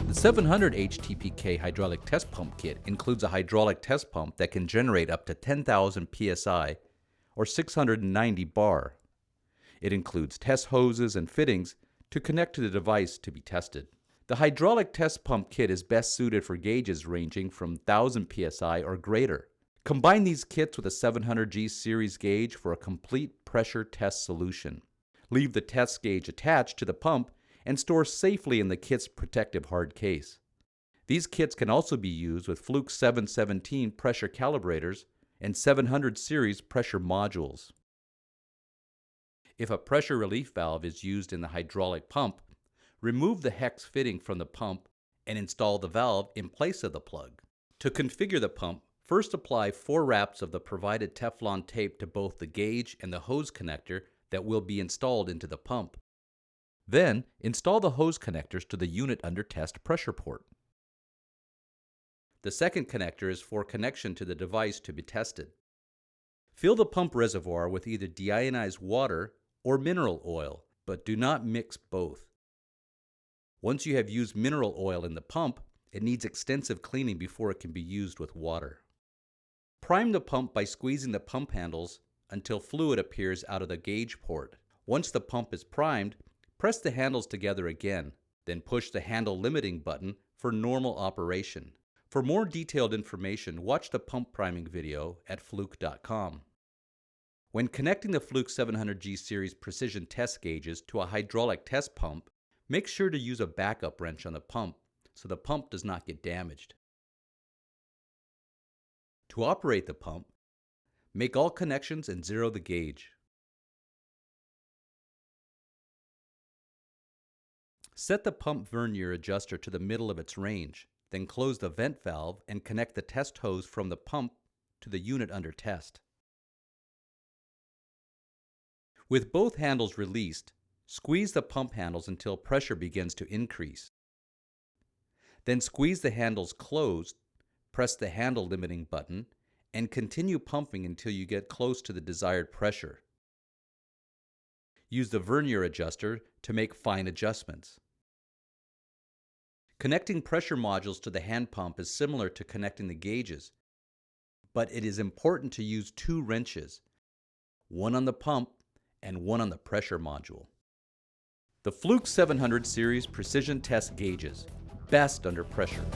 The 700 HTPK hydraulic test pump kit includes a hydraulic test pump that can generate up to 10,000 psi or 690 bar. It includes test hoses and fittings to connect to the device to be tested. The hydraulic test pump kit is best suited for gauges ranging from 1000 psi or greater. Combine these kits with a 700G series gauge for a complete pressure test solution. Leave the test gauge attached to the pump and store safely in the kit's protective hard case. These kits can also be used with Fluke 717 pressure calibrators and 700 series pressure modules. If a pressure relief valve is used in the hydraulic pump, remove the hex fitting from the pump and install the valve in place of the plug. To configure the pump, first apply 4 wraps of the provided Teflon tape to both the gauge and the hose connector that will be installed into the pump. Then, install the hose connectors to the unit under test pressure port. The second connector is for connection to the device to be tested. Fill the pump reservoir with either deionized water or mineral oil, but do not mix both. Once you have used mineral oil in the pump, it needs extensive cleaning before it can be used with water. Prime the pump by squeezing the pump handles until fluid appears out of the gauge port. Once the pump is primed, press the handles together again, then push the handle limiting button for normal operation. For more detailed information, watch the pump priming video at fluke.com. When connecting the Fluke 700G series precision test gauges to a hydraulic test pump, make sure to use a backup wrench on the pump so the pump does not get damaged. To operate the pump, make all connections and zero the gauge. Set the pump vernier adjuster to the middle of its range, then close the vent valve and connect the test hose from the pump to the unit under test. With both handles released, squeeze the pump handles until pressure begins to increase. Then squeeze the handles closed, press the handle limiting button, and continue pumping until you get close to the desired pressure. Use the vernier adjuster to make fine adjustments. Connecting pressure modules to the hand pump is similar to connecting the gauges, but it is important to use 2 wrenches, one on the pump and one on the pressure module. The Fluke 700 series precision test gauges, best under pressure.